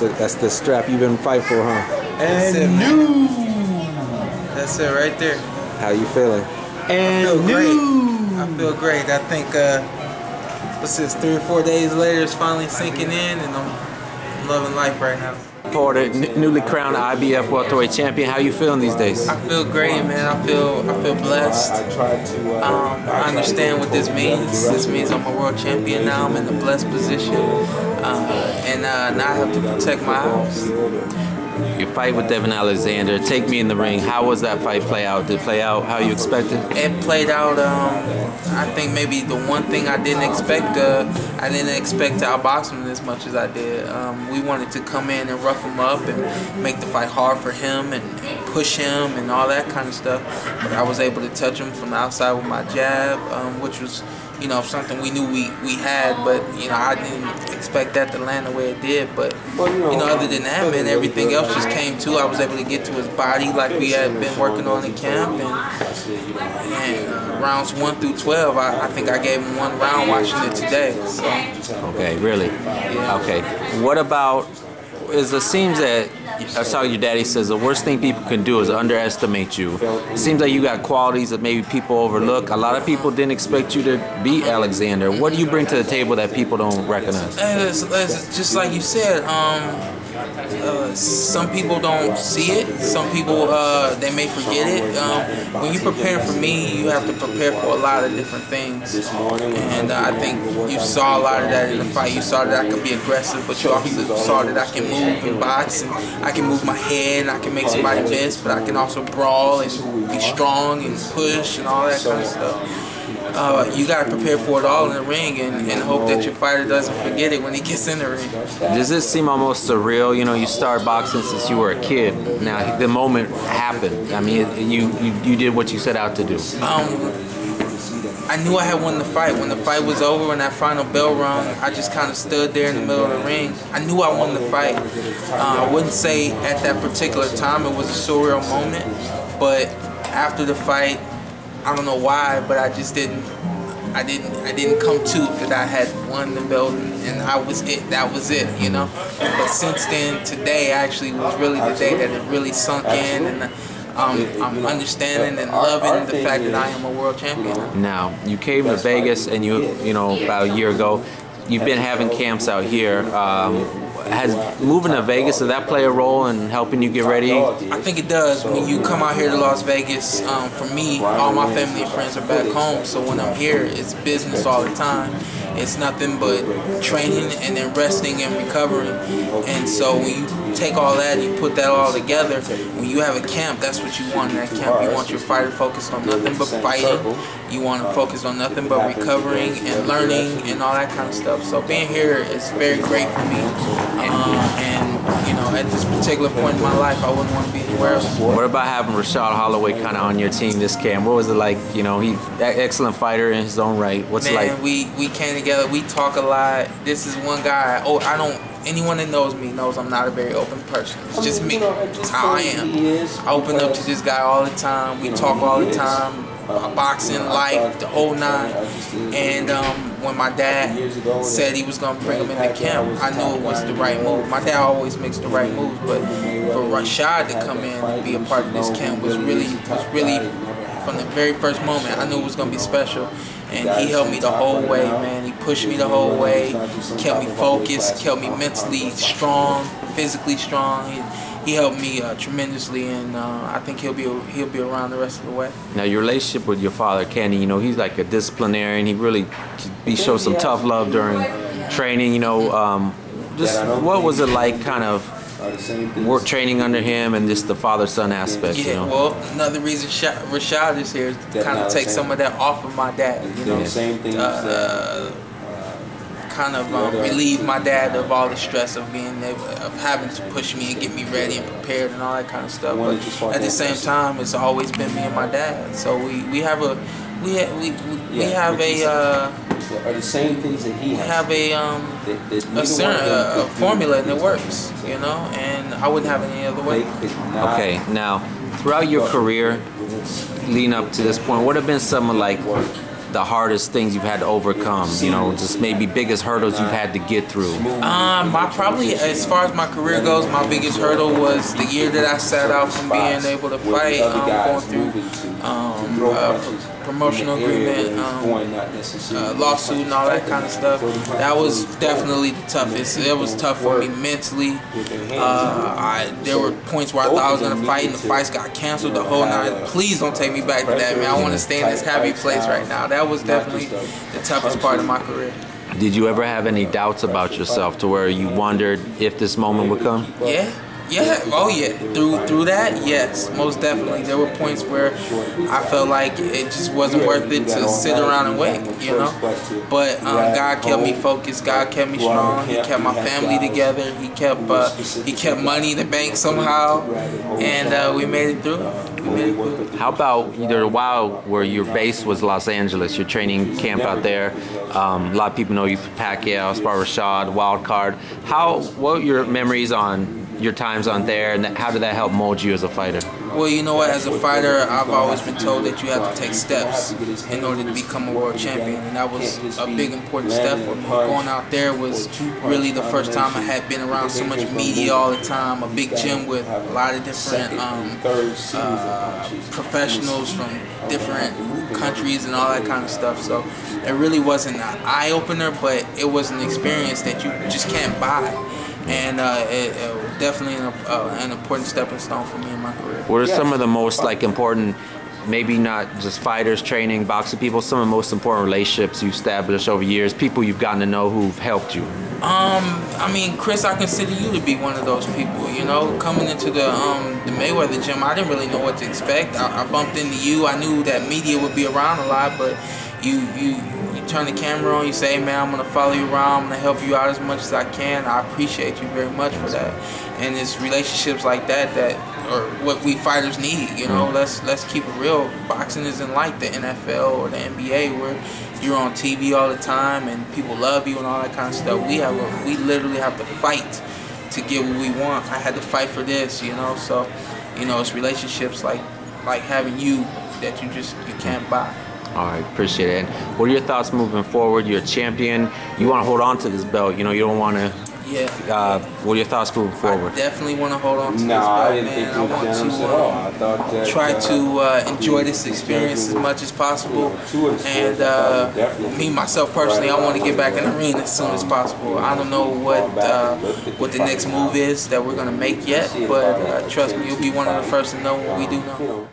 That's the strap you've been fighting for, huh? That's it, man. That's it right there. How you feeling? I feel great. I feel great. I think, what's this, 3 or 4 days later, it's finally sinking in, and I'm loving life right now. Porter, newly crowned IBF welterweight champion. How you feeling these days? I feel great, man. I feel blessed. I understand what this means. This means I'm a world champion now. I'm in a blessed position, and now I have to protect my house. Your fight with Devon Alexander. Take me in the ring. How was that fight play out? Did it play out how you expected? It played out, I think maybe the one thing I didn't expect to outbox him as much as I did. We wanted to come in and rough him up and make the fight hard for him and push him and all that kind of stuff. But I was able to touch him from the outside with my jab, which was, you know, something we knew we had, but, you know, I didn't expect that to land the way it did. But, you know, other than that, man, everything else just came to. I was able to get to his body like we had been working on in camp, and rounds 1 through 12, I think I gave him 1 round watching it today. So. Okay, really? Yeah. Okay. What about, it seems that, I saw your daddy says the worst thing people can do is underestimate you. It seems like you got qualities that maybe people overlook. A lot of people didn't expect you to beat Alexander. What do you bring to the table that people don't recognize? It's just like you said, some people don't see it. Some people, they may forget it. When you prepare for me, you have to prepare for a lot of different things. And I think you saw a lot of that in the fight. You saw that I could be aggressive, but you also saw that I can move and box, and I can move my head, and I can make somebody miss, but I can also brawl and be strong and push and all that kind of stuff. You got to prepare for it all in the ring and hope that your fighter doesn't forget it when he gets in the ring. Does this seem almost surreal? You know, you started boxing since you were a kid. Now, the moment happened. I mean, you did what you set out to do. I knew I had won the fight. When the fight was over, when that final bell rung, I just kind of stood there in the middle of the ring. I knew I won the fight. I wouldn't say at that particular time it was a surreal moment, but after the fight, I don't know why, but I just didn't come to that I had won the belt and I was it. That was it, you know. But since then, today actually was really the day that it really sunk in, and I'm understanding and loving the fact that I am a world champion. Now, you came to Vegas, and you know, about a year ago, you've been having camps out here. Has moving to Vegas, does that play a role in helping you get ready? I think it does. When you come out here to Las Vegas, for me, all my family and friends are back home, so when I'm here, it's business all the time. It's nothing but training and then resting and recovering. And so when you take all that and you put that all together, when you have a camp, that's what you want in that camp. You want your fighter focused on nothing but fighting. You want to focus on nothing but recovering and learning and all that kind of stuff. So being here is very great for me. And you know, at this particular point in my life, I wouldn't want to be anywhere else. What about having Rashad Holloway kind of on your team this camp? What was it like? You know, he's an excellent fighter in his own right. What's it like? We came together. We talk a lot. This is one guy. Oh, I don't. Anyone that knows me knows I'm not a very open person. It's just me. It's how I am. I open up to this guy all the time. We talk all the time. Boxing, life, the whole nine. And when my dad said he was going to bring him into camp, I knew it was the right move. My dad always makes the right moves, but for Rashad to come in and be a part of this camp was really, from the very first moment, I knew it was going to be special. And he helped me the whole way, man. He pushed me the whole way, kept me focused, kept me mentally strong, physically strong. He helped me tremendously, and I think he'll be around the rest of the way. Now, your relationship with your father, Kenny, you know, he's like a disciplinarian. He shows some tough love during training. You know, just what was it like, kind of work training under him, and just the father-son aspect? Yeah, you know? Well, another reason Rashad is here is to kind of take some of that off of my dad. You know, kind of relieve my dad of all the stress of having to push me and get me ready and prepared and all that kind of stuff. But at the same time, it's always been me and my dad. So we have a formula, and it works, you know, and I wouldn't have it any other way. Okay, now throughout your career, leading up to this point, what have been some of like the hardest things you've had to overcome? You know, just maybe biggest hurdles you've had to get through. Probably, as far as my career goes, my biggest hurdle was the year that I sat out from being able to fight, going through promotional agreement, lawsuit and all that kind of stuff. That was definitely the toughest. It was tough for me mentally. There were points where I thought I was gonna fight and the fights got canceled the whole night. Please don't take me back to that, man. I want to stay in this happy place right now. That was definitely the toughest part of my career. Did you ever have any doubts about yourself to where you wondered if this moment would come? Yeah, oh yeah, through that, yes, most definitely. There were points where I felt like it just wasn't worth it to sit around and wait, you know. But God kept me focused. God kept me strong. He kept my family together. He kept money in the bank somehow, and we made it through. How about there a while where your base was Los Angeles, your training camp out there? A lot of people know you for Pacquiao, Spar Rashad, Wild Card. What were your memories on your times on there, and how did that help mold you as a fighter? Well, you know what, as a fighter, I've always been told that you have to take steps in order to become a world champion, and that was a big important step for me. Going out there was really the first time I had been around so much media all the time, a big gym with a lot of different professionals from different countries and all that kind of stuff. So it really wasn't an eye-opener, but it was an experience that you just can't buy. And it was definitely an important stepping stone for me in my career. What are some of the most important, maybe not just fighters, training, boxing people, some of the most important relationships you've established over years, people you've gotten to know who've helped you? I mean, Chris, I consider you to be one of those people, you know. Coming into the Mayweather gym, I didn't really know what to expect. I bumped into you. I knew that media would be around a lot, but you turn the camera on, you say, hey, man, I'm going to follow you around, I'm going to help you out as much as I can. I appreciate you very much for that. And it's relationships like that are what we fighters need, you know. Let's keep it real. Boxing isn't like the NFL or the NBA where you're on TV all the time and people love you and all that kind of stuff. We literally have to fight to get what we want. I had to fight for this, you know. So, you know, it's relationships like having you that you can't buy. All right, appreciate it. And what are your thoughts moving forward? You're a champion. You want to hold on to this belt. You know, you don't want to. Yeah. What are your thoughts moving forward? I definitely want to hold on to this belt, man. I want to try to enjoy this experience as much as possible. And me, myself personally, I want to get back in the ring as soon as possible. I don't know what the next move is that we're going to make yet, but trust me, you'll be one of the first to know when we do know.